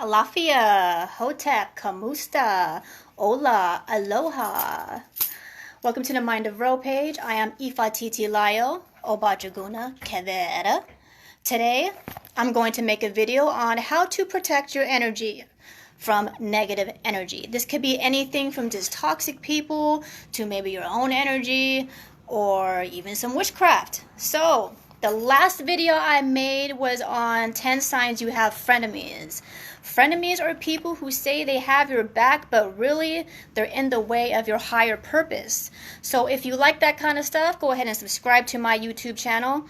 Alafia, Hotep, Kamusta, Ola, Aloha. Welcome to the Mindofro page. I am Ifatiti Layo, Obajaguna, Kevera. Today, I'm going to make a video on how to protect your energy from negative energy. This could be anything from just toxic people to maybe your own energy or even some witchcraft. So, the last video I made was on 10 signs you have frenemies. Frenemies are people who say they have your back, but really they're in the way of your higher purpose. So if you like that kind of stuff, go ahead and subscribe to my YouTube channel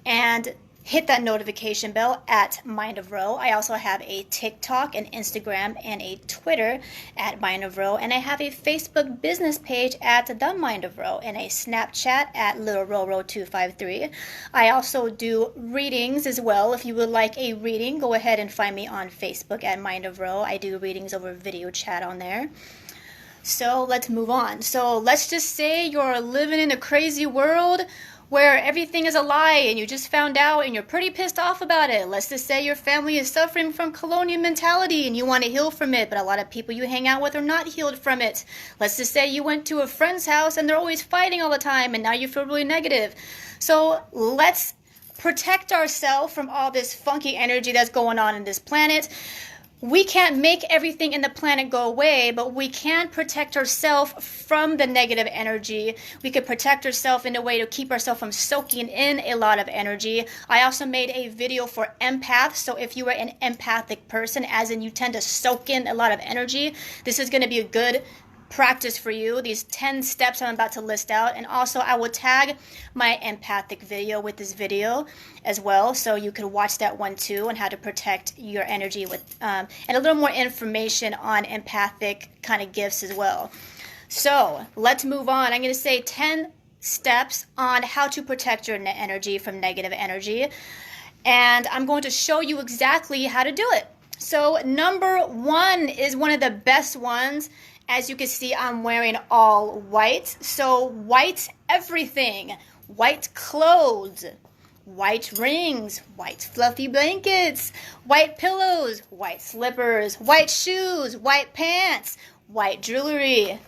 and hit that notification bell at Mindofro. I also have a TikTok, an Instagram, and a Twitter at Mindofro, and I have a Facebook business page at The Mindofro and a Snapchat at LittleRoro253. I also do readings as well. If you would like a reading, go ahead and find me on Facebook at Mindofro. I do readings over video chat on there. So let's move on. So let's just say you're living in a crazy world where everything is a lie and you just found out and you're pretty pissed off about it. Let's just say your family is suffering from colonial mentality and you want to heal from it, but a lot of people you hang out with are not healed from it. Let's just say you went to a friend's house and they're always fighting all the time and now you feel really negative. So let's protect ourselves from all this funky energy that's going on in this planet. We can't make everything in the planet go away, but we can protect ourselves from the negative energy. We could protect ourselves in a way to keep ourselves from soaking in a lot of energy. I also made a video for empaths, so if you are an empathic person, as in you tend to soak in a lot of energy, this is going to be a good practice for you, these 10 steps I'm about to list out. And also I will tag my empathic video with this video as well, so you can watch that one too, on how to protect your energy with and a little more information on empathic kind of gifts as well. So let's move on. I'm going to say 10 steps on how to protect your energy from negative energy, and I'm going to show you exactly how to do it. So number one is one of the best ones. As you can see, I'm wearing all white. So white everything. White clothes, white rings, white fluffy blankets, white pillows, white slippers, white shoes, white pants, white jewelry,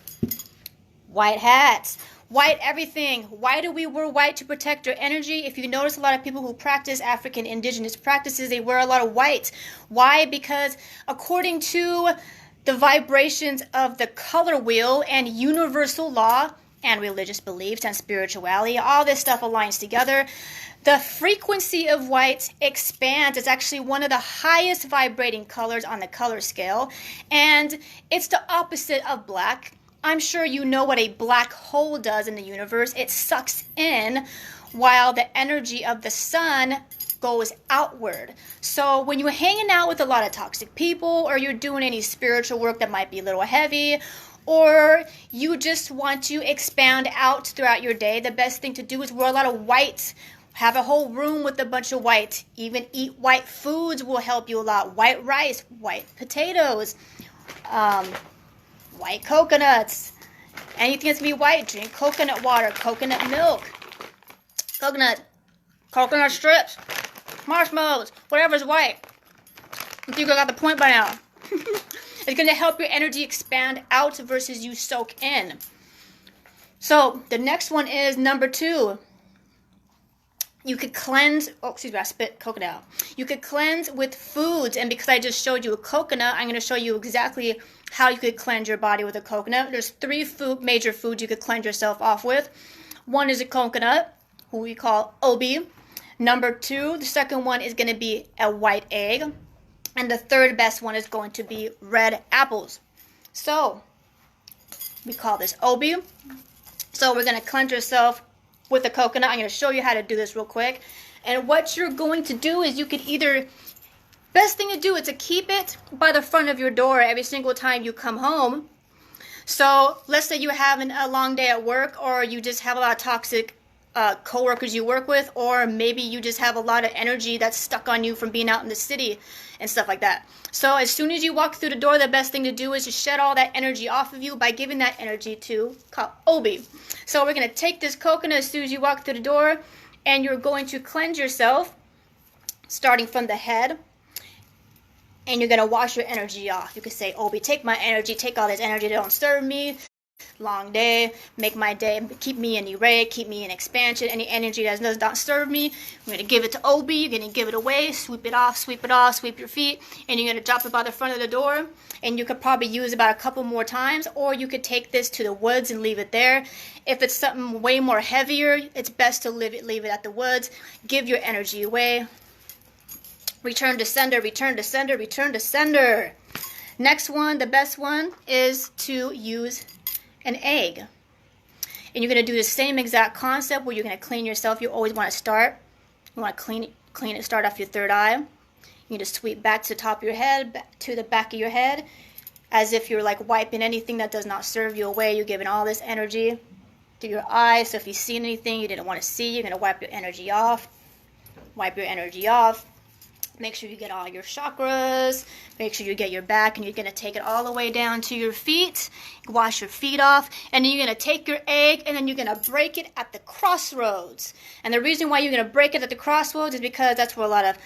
white hats, white everything. Why do we wear white? To protect our energy. If you notice, a lot of people who practice African indigenous practices, they wear a lot of white. Why? Because according to the vibrations of the color wheel and universal law and religious beliefs and spirituality, all this stuff aligns together. The frequency of white expands. It's actually one of the highest vibrating colors on the color scale, and it's the opposite of black. I'm sure you know what a black hole does in the universe. It sucks in, while the energy of the sun goes outward. So when you're hanging out with a lot of toxic people, or you're doing any spiritual work that might be a little heavy, or you just want to expand out throughout your day, the best thing to do is wear a lot of white. Have a whole room with a bunch of white. Even eat white foods will help you a lot. White rice, white potatoes, white coconuts, anything that's gonna be white. Drink coconut water, coconut milk, coconut strips, marshmallows, whatever's white. I think I got the point by now. It's going to help your energy expand out versus you soak in. So the next one is number 2. You could cleanse, I spit coconut out. You could cleanse with foods, and because I just showed you a coconut, I'm going to show you exactly how you could cleanse your body with a coconut. There's 3 major foods you could cleanse yourself off with. One is a coconut, who we call obi. Number 2, the second one is going to be a white egg. And the third best one is going to be red apples. So, we call this obi. So we're going to cleanse yourself with a coconut. I'm going to show you how to do this real quick. And what you're going to do is you could either, best thing to do is to keep it by the front of your door every single time you come home. So let's say you're having a long day at work, or you just have a lot of toxic co-workers you work with, or maybe you just have a lot of energy that's stuck on you from being out in the city and stuff like that. So as soon as you walk through the door, the best thing to do is to shed all that energy off of you by giving that energy to obi. So we're going to take this coconut as soon as you walk through the door, and you're going to cleanse yourself starting from the head And you're going to wash your energy off. You could say, Obi, take my energy, take all this energy that don't serve me. Long day, make my day, keep me in array, keep me in expansion. Any energy that does not serve me, I'm going to give it to Obi. You're going to give it away, sweep it off, sweep your feet, and you're going to drop it by the front of the door. And you could probably use about a couple more times, or you could take this to the woods and leave it there. If it's something way more heavier, it's best to leave it at the woods. Give your energy away. Return to sender, return to sender, return to sender. Next one, the best one, is to use an egg. And you're going to do the same exact concept where you're going to clean yourself. You always want to start. You want to clean it, start off your third eye. You need to sweep back to the top of your head, back to the back of your head, as if you're like wiping anything that does not serve you away. You're giving all this energy to your eyes. So if you see anything you didn't want to see, you're going to wipe your energy off. Wipe your energy off. Make sure you get all your chakras. Make sure you get your back, and you're going to take it all the way down to your feet. Wash your feet off, and then you're going to take your egg, and then you're going to break it at the crossroads. And the reason why you're going to break it at the crossroads is because that's where a lot of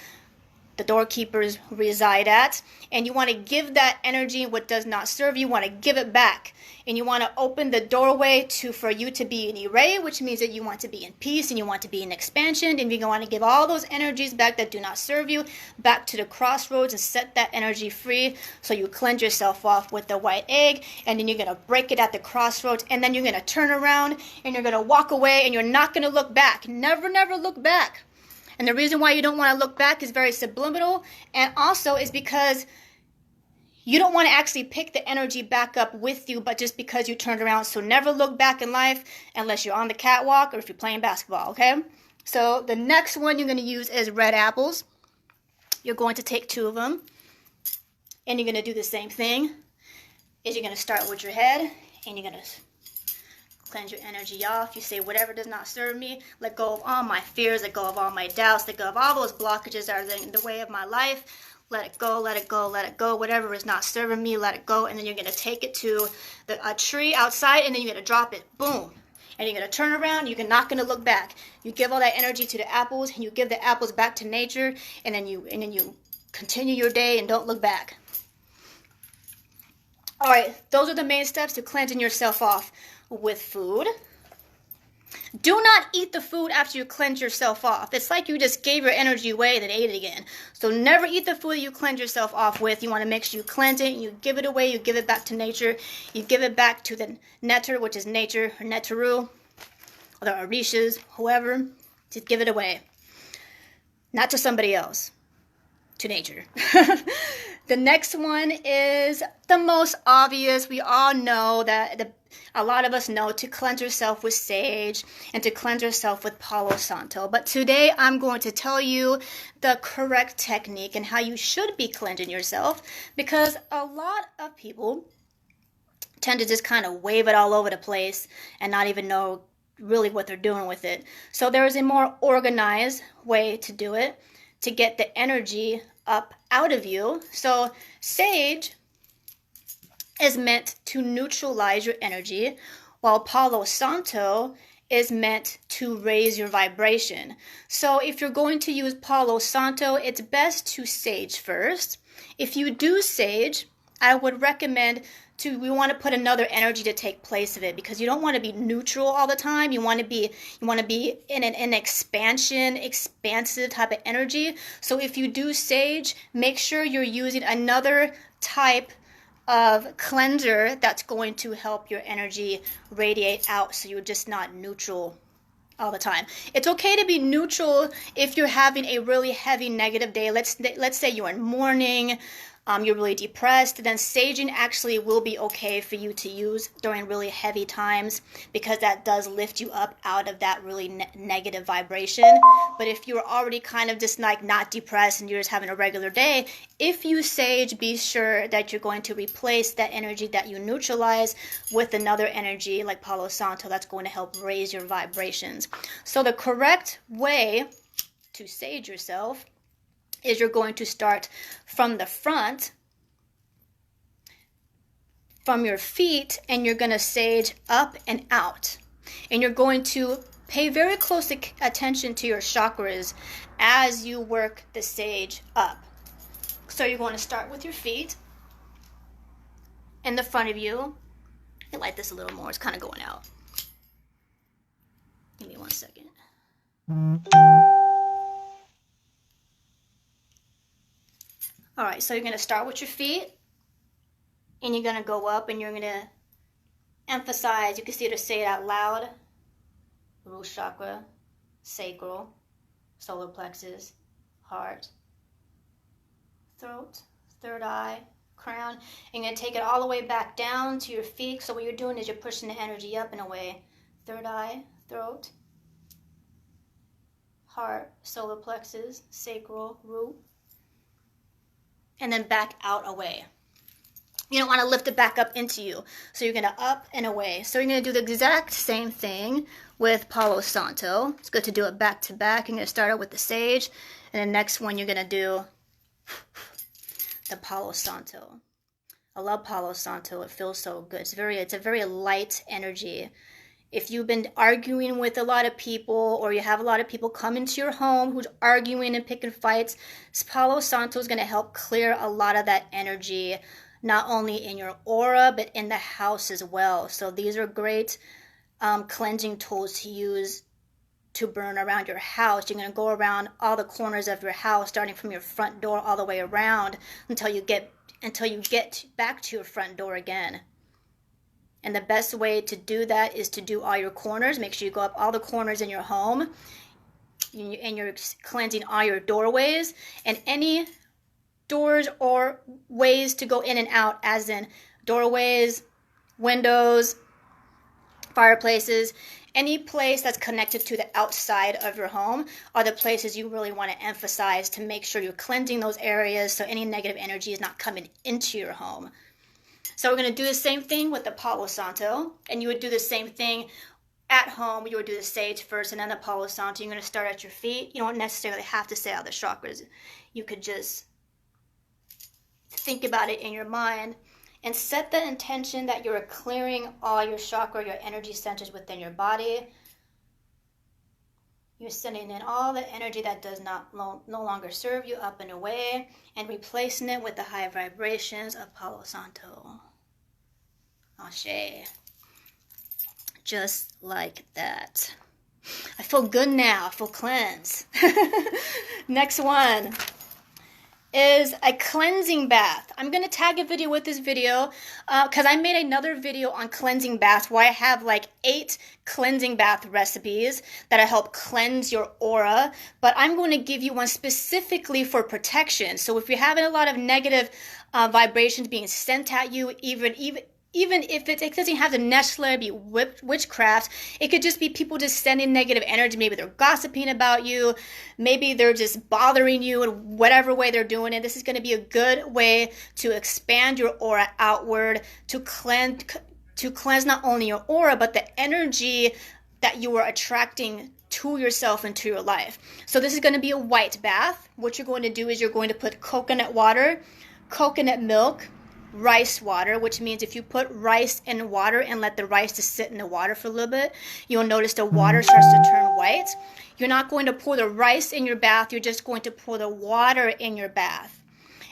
the doorkeepers reside at. And you want to give that energy what does not serve you. You want to give it back. And you want to open the doorway for you to be in array, which means that you want to be in peace and you want to be in expansion. And you want to give all those energies back that do not serve you back to the crossroads and set that energy free. So you cleanse yourself off with the white egg, and then you're going to break it at the crossroads, and then you're going to turn around and you're going to walk away, and you're not going to look back. Never, never look back. And the reason why you don't want to look back is very subliminal, and also is because you don't want to actually pick the energy back up with you, but just because you turned around. So never look back in life unless you're on the catwalk or if you're playing basketball, okay? So the next one you're going to use is red apples. You're going to take 2 of them, and you're going to do the same thing. You're going to start with your head, and you're going to cleanse your energy off. You say, whatever does not serve me, let go of all my fears, let go of all my doubts, let go of all those blockages that are in the way of my life. Let it go, let it go, let it go. Whatever is not serving me, let it go. And then you're going to take it to a tree outside, and then you're going to drop it. Boom. And you're going to turn around. You're not going to look back. You give all that energy to the apples, and you give the apples back to nature, and then you continue your day and don't look back. All right, those are the main steps to cleansing yourself off with food. Do not eat the food after you cleanse yourself off. It's like you just gave your energy away and then ate it again. So never eat the food you cleanse yourself off with. You want to make sure you cleanse it and you give it away. You give it back to nature. You give it back to the netter, which is nature, or netaru, or the orishas, whoever. Just give it away. Not to somebody else. To nature. The next one is the most obvious. We all know that a lot of us know to cleanse yourself with sage and to cleanse yourself with Palo Santo. But today I'm going to tell you the correct technique and how you should be cleansing yourself, because a lot of people tend to just kind of wave it all over the place and not even know really what they're doing with it. So there is a more organized way to do it, to get the energy up out of you. So sage is meant to neutralize your energy, while Palo Santo is meant to raise your vibration. So if you're going to use Palo Santo, it's best to sage first. If you do sage, I would recommend we want to put another energy to take place of it, because you don't want to be neutral all the time. You want to be in an expansive type of energy. So if you do sage, make sure you're using another type of cleanser that's going to help your energy radiate out, so you're just not neutral all the time. It's okay to be neutral if you're having a really heavy negative day. Let's say you're in mourning, you're really depressed, then saging actually will be okay for you to use during really heavy times, because that does lift you up out of that really negative vibration. But if you're already kind of just like not depressed and you're just having a regular day, if you sage, be sure that you're going to replace that energy that you neutralize with another energy like Palo Santo that's going to help raise your vibrations. So the correct way to sage yourself is you're going to start from the front, from your feet, and you're going to sage up and out. And you're going to pay very close attention to your chakras as you work the sage up. So you're going to start with your feet in the front of you. I light this a little more. It's kind of going out. Give me 1 second. All right, so you're going to start with your feet, and you're going to go up, and you're going to emphasize, you can see it or say it out loud, root chakra, sacral, solar plexus, heart, throat, third eye, crown. And you're going to take it all the way back down to your feet. So what you're doing is you're pushing the energy up and away. Third eye, throat, heart, solar plexus, sacral, root, and then back out away. You don't want to lift it back up into you. So you're going to up and away. So you're going to do the exact same thing with Palo Santo. It's good to do it back to back. You're going to start out with the sage. And the next one you're going to do the Palo Santo. I love Palo Santo. It feels so good. It's a very light energy. If you've been arguing with a lot of people, or you have a lot of people come into your home who's arguing and picking fights, Palo Santo is going to help clear a lot of that energy, not only in your aura, but in the house as well. So these are great cleansing tools to use to burn around your house. You're going to go around all the corners of your house, starting from your front door all the way around until you get back to your front door again. And the best way to do that is to do all your corners. Make sure you go up all the corners in your home, and you're cleansing all your doorways and any doors or ways to go in and out, as in doorways, windows, fireplaces. Any place that's connected to the outside of your home are the places you really want to emphasize to make sure you're cleansing those areas so any negative energy is not coming into your home. So we're going to do the same thing with the Palo Santo, and you would do the same thing at home. You would do the sage first and then the Palo Santo. You're going to start at your feet. You don't necessarily have to say out the chakras. You could just think about it in your mind and set the intention that you're clearing all your chakra, your energy centers within your body. You're sending in all the energy that does no longer serve you up and away, and replacing it with the high vibrations of Palo Santo. Ashe. Just like that. I feel good now. I feel cleansed. Next one is a cleansing bath. I'm going to tag a video with this video because I made another video on cleansing baths where I have like 8 cleansing bath recipes that help cleanse your aura, but I'm going to give you one specifically for protection. So if you're having a lot of negative vibrations being sent at you, even if it doesn't have to necessarily be witchcraft, it could just be people just sending negative energy. Maybe they're gossiping about you. Maybe they're just bothering you in whatever way they're doing it. This is going to be a good way to expand your aura outward, to cleanse not only your aura, but the energy that you are attracting to yourself and to your life. So this is going to be a white bath. What you're going to do is you're going to put coconut water, coconut milk, rice water, which means if you put rice in water and let the rice just sit in the water for a little bit, you'll notice the water starts to turn white. You're not going to pour the rice in your bath, you're just going to pour the water in your bath.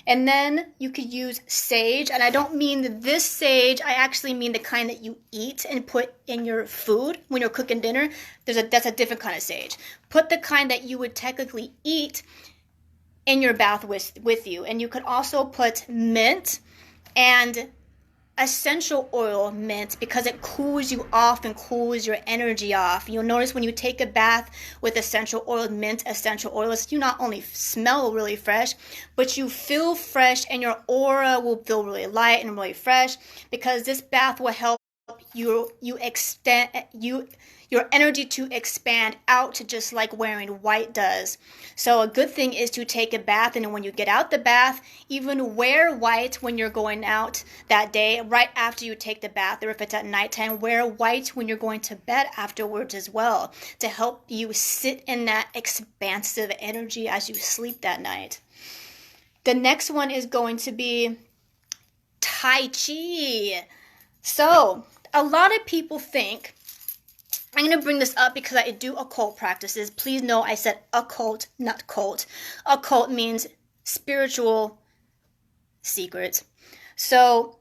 And then you could use sage, and I don't mean this sage, I actually mean the kind that you eat and put in your food when you're cooking dinner. That's a different kind of sage. Put the kind that you would technically eat in your bath with you. And you could also put mint and essential oil mint because it cools you off and cools your energy off. You'll notice when you take a bath with essential oil, mint essential oils, you not only smell really fresh, but you feel fresh and your aura will feel really light and really fresh because this bath will help your energy to expand out just like wearing white does. So a good thing is to take a bath, and when you get out the bath, even wear white when you're going out that day, right after you take the bath, or if it's at nighttime, wear white when you're going to bed afterwards as well, to help you sit in that expansive energy as you sleep that night. The next one is going to be Tai Chi. So a lot of people think, I'm going to bring this up because I do occult practices. Please know I said occult, not cult. Occult means spiritual secrets. So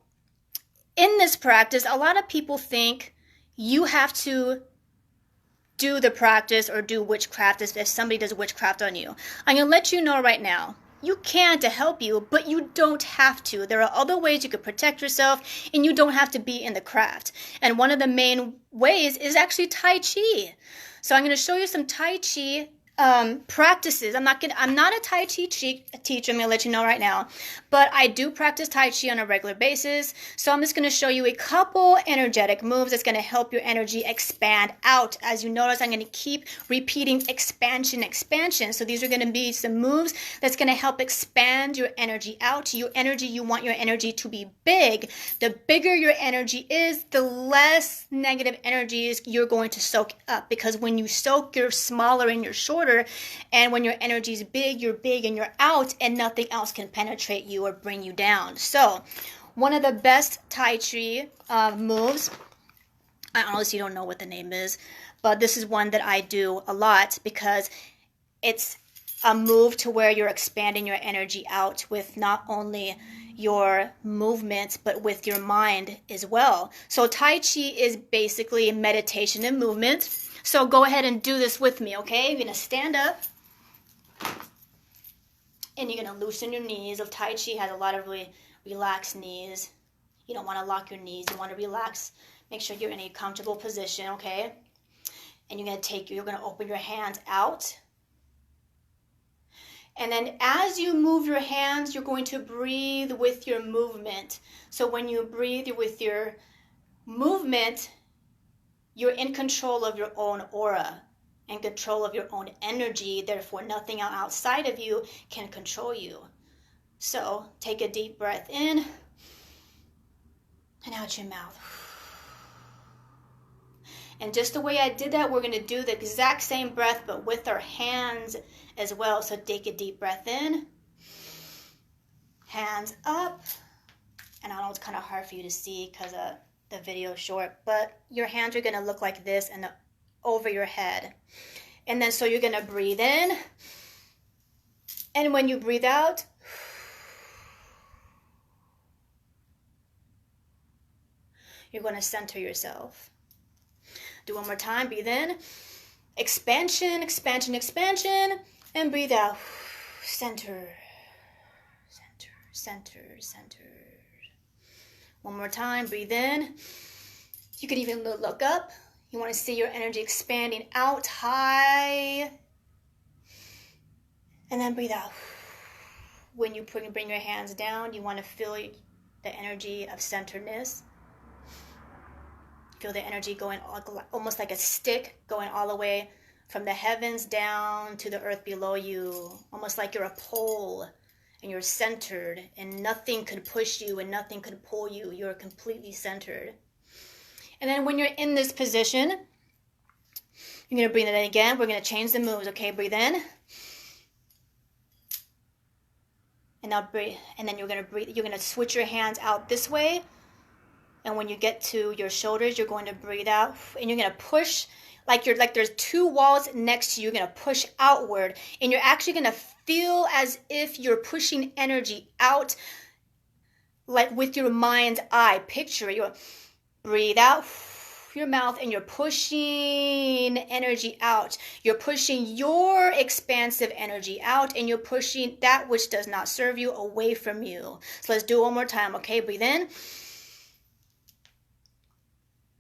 in this practice, a lot of people think you have to do the practice or do witchcraft if somebody does witchcraft on you. I'm going to let you know right now, you can to help you, but you don't have to. There are other ways you could protect yourself, and you don't have to be in the craft. And one of the main ways is actually Tai Chi. So I'm going to show you some Tai Chi practices. I'm not a Tai Chi teacher. I'm going to let you know right now, but I do practice Tai Chi on a regular basis. So I'm just going to show you a couple energetic moves that's going to help your energy expand out. As you notice, I'm going to keep repeating expansion. So these are going to be some moves that's going to help expand your energy out. Your energy, you want your energy to be big. The bigger your energy is, the less negative energies you're going to soak up, because when you soak, you're smaller and you're shorter. And when your energy is big, you're big and you're out, and nothing else can penetrate you or bring you down. So one of the best Tai Chi moves, I honestly don't know what the name is, but this is one that I do a lot because it's a move to where you're expanding your energy out with not only your movements, but with your mind as well. So Tai Chi is basically meditation and movement. So go ahead and do this with me, okay? You're going to stand up, and you're going to loosen your knees. Tai Chi has a lot of really relaxed knees. You don't want to lock your knees. You want to relax. Make sure you're in a comfortable position, okay? And you're going to open your hands out. And then as you move your hands, you're going to breathe with your movement. So when you breathe with your movement, you're in control of your own aura and control of your own energy. Therefore, nothing outside of you can control you. So take a deep breath in and out your mouth. And just the way I did that, we're going to do the exact same breath, but with our hands as well. So take a deep breath in, hands up. And I know it's kind of hard for you to see because the video is short, but your hands are going to look like this and over your head. And then so you're going to breathe in. And when you breathe out, you're going to center yourself. Do one more time. Breathe in. Expansion, expansion, expansion. And breathe out. Center, center, center, center. One more time. Breathe in. You can even look up. You want to see your energy expanding out high. And then breathe out. When you bring your hands down, you want to feel the energy of centeredness. Feel the energy going almost like a stick going all the way from the heavens down to the earth below you. Almost like you're a pole and you're centered and nothing could push you and nothing could pull you. You're completely centered. And then when you're in this position, you're going to breathe in again. We're going to change the moves. Okay, breathe in. And now breathe. And then you're going to breathe. You're going to switch your hands out this way. And when you get to your shoulders, you're going to breathe out. And you're going to push like there's two walls next to you. You're going to push outward. And you're actually going to feel as if you're pushing energy out like with your mind's eye. Picture you breathe out your mouth and you're pushing energy out. You're pushing your expansive energy out and you're pushing that which does not serve you away from you. So let's do it one more time. Okay, breathe in.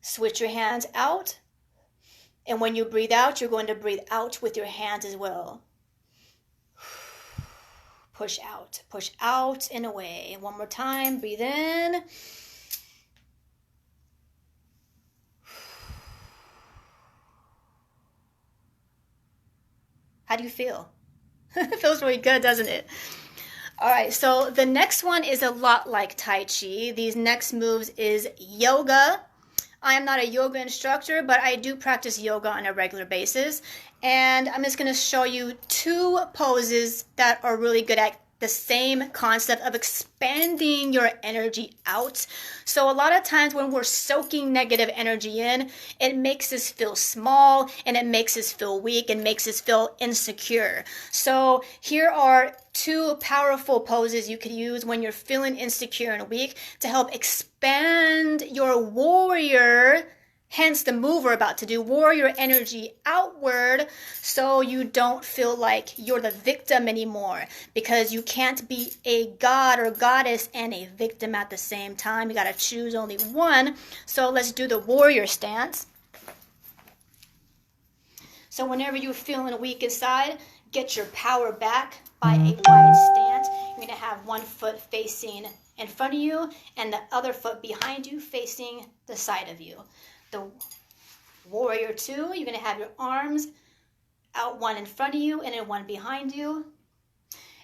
Switch your hands out. And when you breathe out, you're going to breathe out with your hands as well. Push out and away. One more time, breathe in. How do you feel? It feels really good, doesn't it? All right, so the next one is a lot like Tai Chi. These next moves is yoga. I am not a yoga instructor, but I do practice yoga on a regular basis. And I'm just going to show you two poses that are really good at the same concept of expanding your energy out. So a lot of times when we're soaking negative energy in, it makes us feel small and it makes us feel weak and makes us feel insecure. So here are 2 powerful poses you could use when you're feeling insecure and weak to help expand your warrior, hence the move we're about to do, warrior energy outward, so you don't feel like you're the victim anymore, because you can't be a god or goddess and a victim at the same time. You got to choose only one. So let's do the warrior stance. So whenever you're feeling weak inside, get your power back by a wide stance. You're going to have one foot facing in front of you and the other foot behind you facing the side of you. The warrior 2, you're going to have your arms out, one in front of you and then one behind you.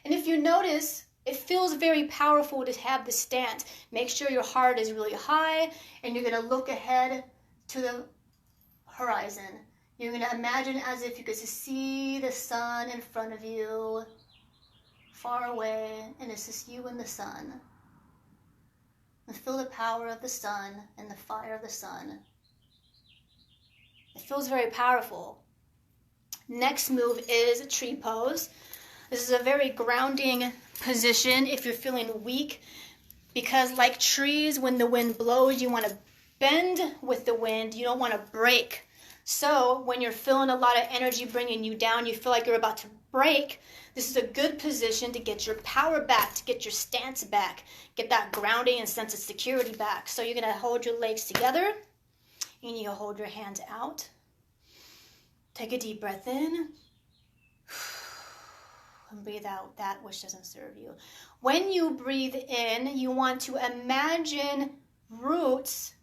And if you notice, it feels very powerful to have this stance. Make sure your heart is really high and you're going to look ahead to the horizon. You're going to imagine as if you could see the sun in front of you, far away, and it's just you and the sun. And feel the power of the sun and the fire of the sun. It feels very powerful. Next move is a tree pose. This is a very grounding position if you're feeling weak, because like trees, when the wind blows, you want to bend with the wind. You don't want to break. So when you're feeling a lot of energy bringing you down, you feel like you're about to break, this is a good position to get your power back, to get your stance back, get that grounding and sense of security back. So you're going to hold your legs together. And you hold your hands out. Take a deep breath in. And breathe out that which doesn't serve you. When you breathe in, you want to imagine roots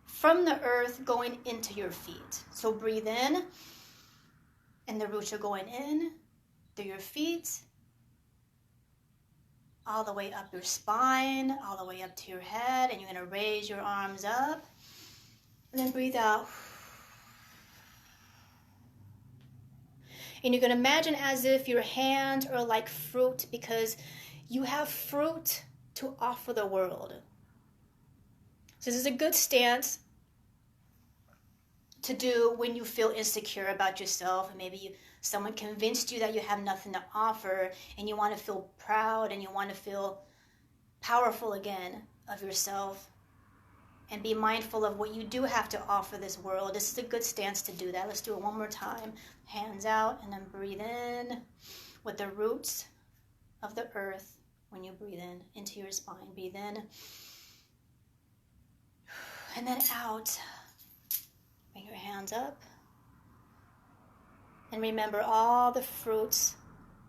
from the earth going into your feet. So breathe in, and the roots are going in through your feet, all the way up your spine, all the way up to your head, and you're going to raise your arms up. And then breathe out. And you can imagine as if your hands are like fruit, because you have fruit to offer the world. So this is a good stance to do when you feel insecure about yourself. And maybe someone convinced you that you have nothing to offer and you want to feel proud and you want to feel powerful again of yourself. And be mindful of what you do have to offer this world. This is a good stance to do that. Let's do it one more time. Hands out and then breathe in with the roots of the earth. When you breathe in into your spine, breathe in. And then out. Bring your hands up. And remember all the fruits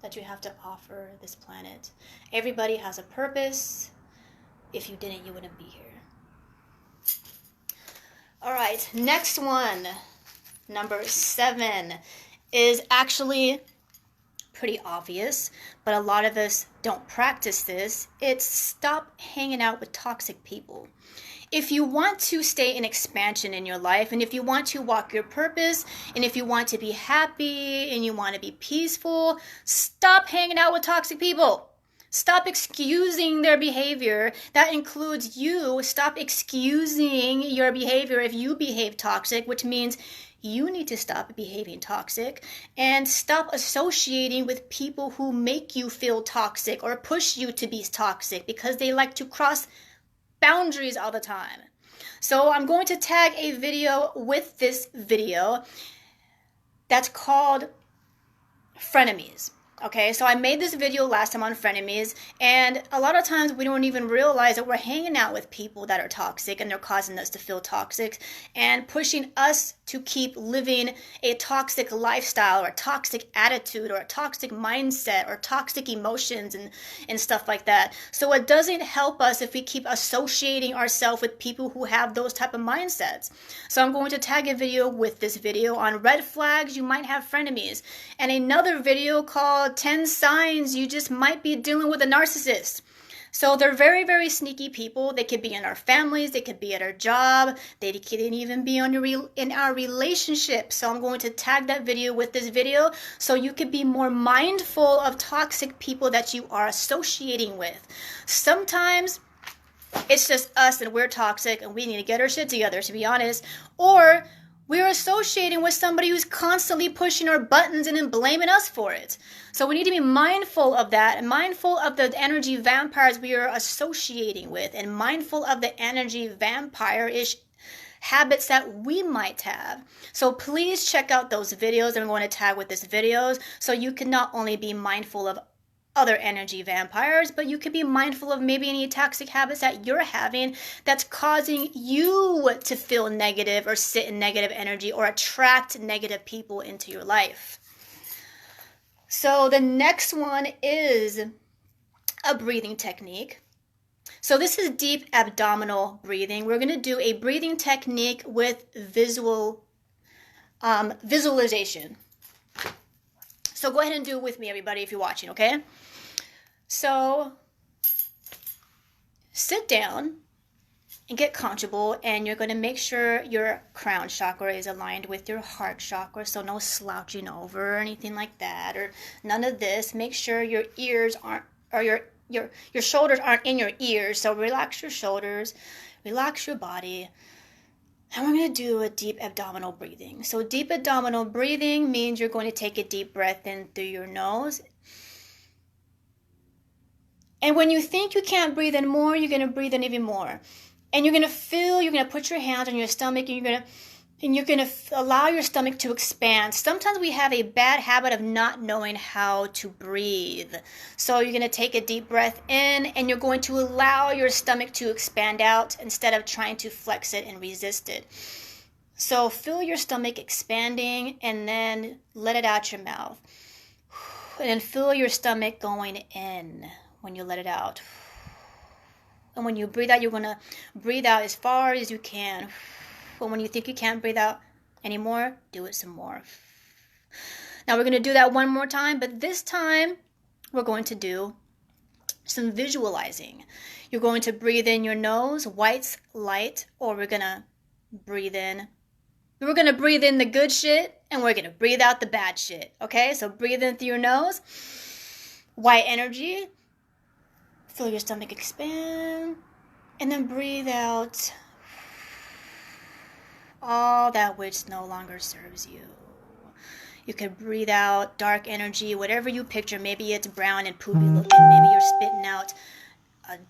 that you have to offer this planet. Everybody has a purpose. If you didn't, you wouldn't be here. All right, next one, number 7, is actually pretty obvious, but a lot of us don't practice this. It's stop hanging out with toxic people. If you want to stay in expansion in your life, and if you want to walk your purpose, and if you want to be happy, and you want to be peaceful, stop hanging out with toxic people. Stop excusing their behavior. That includes you. Stop excusing your behavior if you behave toxic, which means you need to stop behaving toxic and stop associating with people who make you feel toxic or push you to be toxic because they like to cross boundaries all the time. So I'm going to tag a video with this video that's called Frenemies. Okay, so I made this video last time on frenemies, and a lot of times we don't even realize that we're hanging out with people that are toxic and they're causing us to feel toxic and pushing us to keep living a toxic lifestyle or a toxic attitude or a toxic mindset or toxic emotions and stuff like that. So it doesn't help us if we keep associating ourselves with people who have those type of mindsets. So I'm going to tag a video with this video on red flags you might have frenemies, and another video called 10 signs you just might be dealing with a narcissist. So they're very, very sneaky people. They could be in our families. They could be at our job. They could even be in our relationship. So I'm going to tag that video with this video so you could be more mindful of toxic people that you are associating with. Sometimes it's just us and we're toxic and we need to get our shit together, to be honest. Or we're associating with somebody who's constantly pushing our buttons and then blaming us for it. So we need to be mindful of that and mindful of the energy vampires we are associating with and mindful of the energy vampire-ish habits that we might have. So please check out those videos that I'm going to tag with this videos so you can not only be mindful of other energy vampires, but you could be mindful of maybe any toxic habits that you're having that's causing you to feel negative or sit in negative energy or attract negative people into your life. So the next one is a breathing technique. So this is deep abdominal breathing. We're going to do a breathing technique with visualization. So go ahead and do it with me, everybody, if you're watching, okay? So sit down and get comfortable, and you're going to make sure your crown chakra is aligned with your heart chakra, so no slouching over or anything like that, or none of this. Make sure your ears aren't, or your shoulders aren't in your ears, so relax your shoulders, relax your body. And we're going to do a deep abdominal breathing. So deep abdominal breathing means you're going to take a deep breath in through your nose. And when you think you can't breathe in more, you're going to breathe in even more. And you're going to put your hands on your stomach, and you're going to allow your stomach to expand. Sometimes we have a bad habit of not knowing how to breathe. So you're going to take a deep breath in, and you're going to allow your stomach to expand out instead of trying to flex it and resist it. So feel your stomach expanding, and then let it out your mouth. And then feel your stomach going in when you let it out. And when you breathe out, you're going to breathe out as far as you can. And when you think you can't breathe out anymore, do it some more. Now we're going to do that one more time, but this time we're going to do some visualizing. You're going to breathe in your nose, white light, or we're going to breathe in the good shit, and we're going to breathe out the bad shit. Okay, so breathe in through your nose, white energy, feel your stomach expand, and then breathe out all that which no longer serves you. You can breathe out dark energy, whatever you picture. Maybe it's brown and poopy looking. Maybe you're spitting out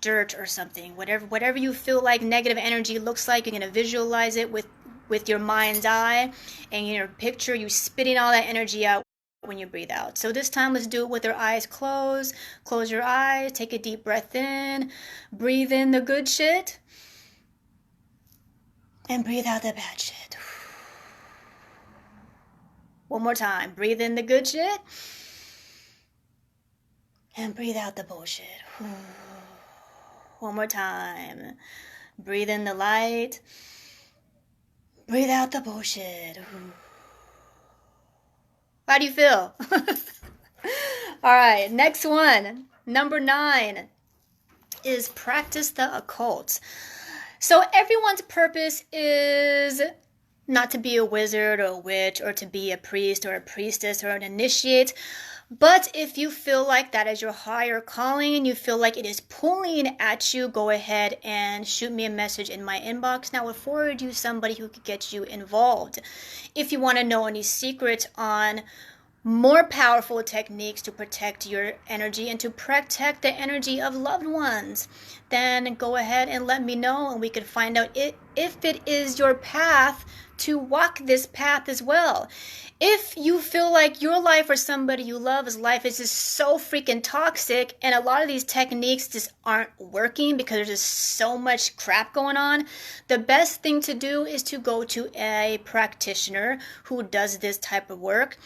dirt or something. Whatever you feel like negative energy looks like, you're going to visualize it with your mind's eye, and your picture you spitting all that energy out when you breathe out. So this time, let's do it with our eyes closed. Close your eyes, take a deep breath in, breathe in the good shit, and breathe out the bad shit. One more time, breathe in the good shit, and breathe out the bullshit. One more time, breathe in the light, breathe out the bullshit. How do you feel? All right, next one, number 9, is practice the occult. So everyone's purpose is not to be a wizard or a witch or to be a priest or a priestess or an initiate. But if you feel like that is your higher calling and you feel like it is pulling at you, go ahead and shoot me a message in my inbox, and I will forward you somebody who could get you involved. If you want to know any secrets on more powerful techniques to protect your energy and to protect the energy of loved ones, then go ahead and let me know, and we can find out if it is your path to walk this path as well. If you feel like your life or somebody you love's life is just so freaking toxic and a lot of these techniques just aren't working because there's just so much crap going on, the best thing to do is to go to a practitioner who does this type of work,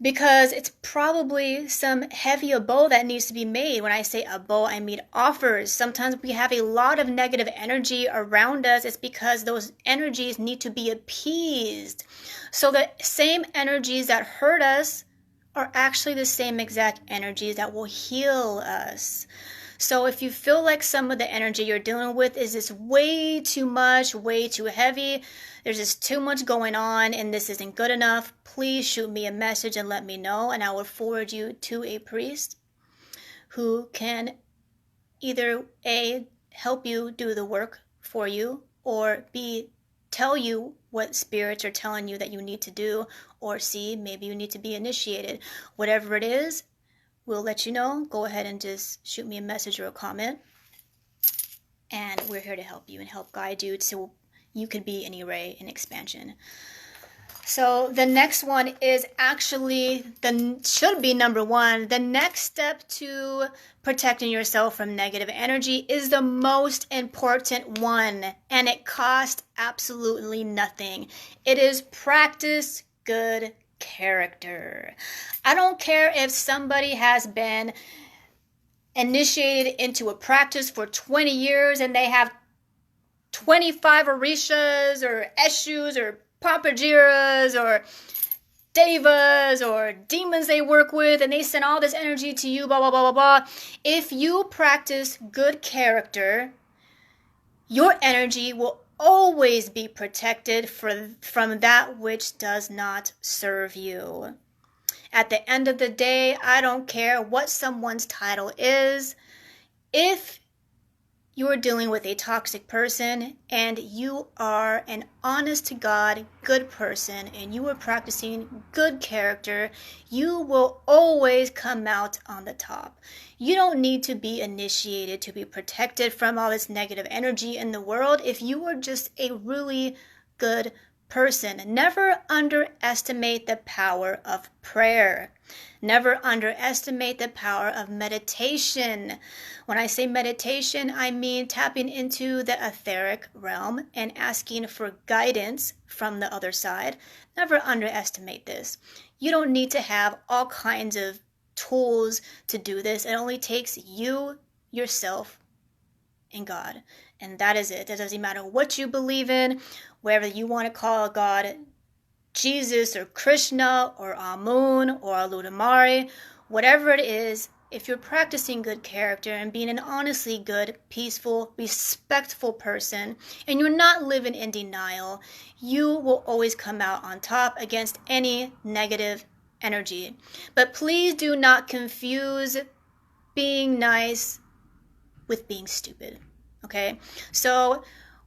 because it's probably some heavy abo that needs to be made. When I say abo, I mean offers. Sometimes we have a lot of negative energy around us. It's because those energies need to be appeased. So the same energies that hurt us are actually the same exact energies that will heal us. So if you feel like some of the energy you're dealing with is just way too much, way too heavy, there's just too much going on and this isn't good enough, please shoot me a message and let me know, and I will forward you to a priest who can either A, help you do the work for you, or B, tell you what spirits are telling you that you need to do, or C, maybe you need to be initiated. Whatever it is, we'll let you know. Go ahead and just shoot me a message or a comment, and we're here to help you and help guide you so you could be an array in expansion. So the next one is actually, should be number one. The next step to protecting yourself from negative energy is the most important one, and it costs absolutely nothing. It is practice good character. I don't care if somebody has been initiated into a practice for 20 years and they have 25 orishas or eshus or papajiras or devas or demons they work with, and they send all this energy to you, blah, blah, blah, blah, blah. If you practice good character, your energy will always be protected from that which does not serve you. At the end of the day, I don't care what someone's title is. If you are dealing with a toxic person and you are an honest to God good person and you are practicing good character, you will always come out on the top. You don't need to be initiated to be protected from all this negative energy in the world if you are just a really good person. Never underestimate the power of prayer. Never underestimate the power of meditation. When I say meditation, I mean tapping into the etheric realm and asking for guidance from the other side. Never underestimate this. You don't need to have all kinds of tools to do this. It only takes you, yourself, and God. And that is it. It doesn't matter what you believe in, wherever you want to call God, Jesus or Krishna or Amun or Aludamari, whatever it is, if you're practicing good character and being an honestly good, peaceful, respectful person, and you're not living in denial, you will always come out on top against any negative energy. But please do not confuse being nice with being stupid. Okay? So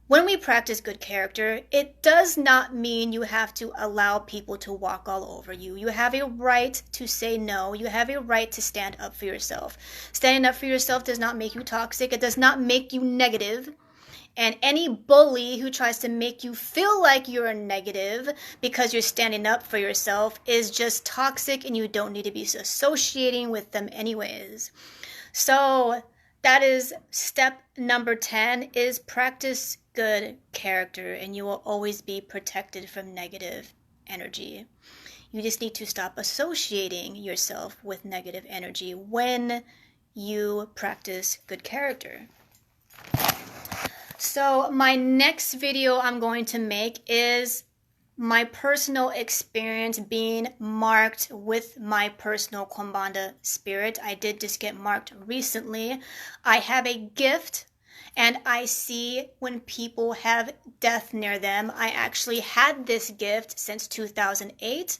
when we practice good character, it does not mean you have to allow people to walk all over you. You have a right to say no. You have a right to stand up for yourself. Standing up for yourself does not make you toxic. It does not make you negative. And any bully who tries to make you feel like you're negative because you're standing up for yourself is just toxic, and you don't need to be associating with them anyways. So that is step number 10, is practice good character, and you will always be protected from negative energy. You just need to stop associating yourself with negative energy when you practice good character. So my next video I'm going to make is my personal experience being marked with my personal Kumbanda spirit. I did just get marked recently. I have a gift, and I see when people have death near them. I actually had this gift since 2008,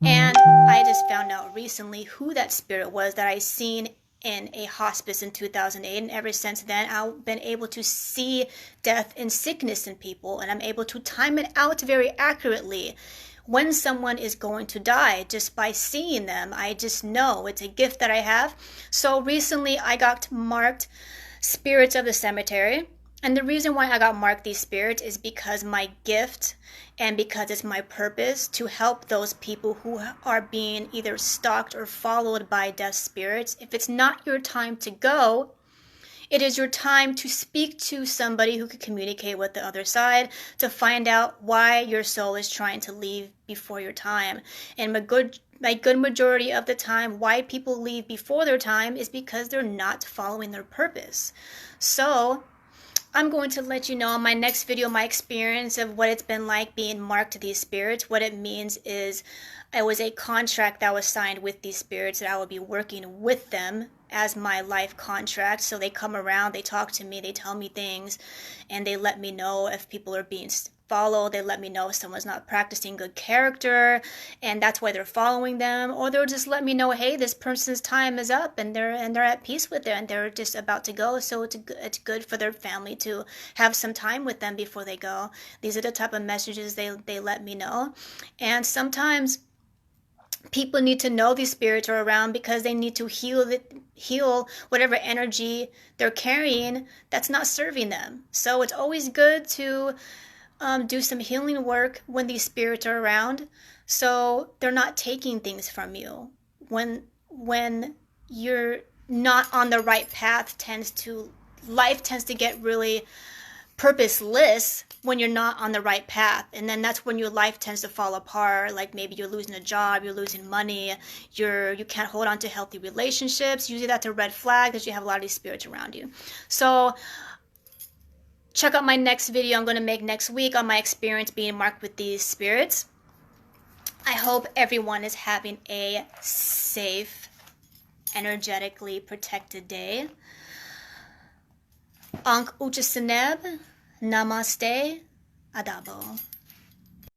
and I just found out recently who that spirit was that I seen in a hospice in 2008, and ever since then I've been able to see death and sickness in people, and I'm able to time it out very accurately when someone is going to die just by seeing them. I just know it's a gift that I have. So recently I got marked spirits of the cemetery, and the reason why I got marked these spirits is because my gift, and because it's my purpose to help those people who are being either stalked or followed by death spirits. If it's not your time to go, it is your time to speak to somebody who can communicate with the other side to find out why your soul is trying to leave before your time. And my good majority of the time, why people leave before their time is because they're not following their purpose. So I'm going to let you know in my next video my experience of what it's been like being marked to these spirits. What it means is it was a contract that was signed with these spirits that I would be working with them as my life contract. So they come around, they talk to me, they tell me things, and they let me know if people are being followed. They let me know if someone's not practicing good character, and that's why they're following them. Or they'll just let me know, hey, this person's time is up, and they're at peace with it, and they're just about to go. So it's good for their family to have some time with them before they go. These are the type of messages they let me know. And sometimes people need to know these spirits are around because they need to heal whatever energy they're carrying that's not serving them. So it's always good to do some healing work when these spirits are around, so they're not taking things from you. When you're not on the right path, life tends to get really purposeless when you're not on the right path, and then that's when your life tends to fall apart. Like maybe you're losing a job, you're losing money, you can't hold on to healthy relationships. Usually that's a red flag that you have a lot of these spirits around you. So check out my next video I'm going to make next week on my experience being marked with these spirits. I hope everyone is having a safe, energetically protected day. Ankh Uchasineb, Namaste, Adabo.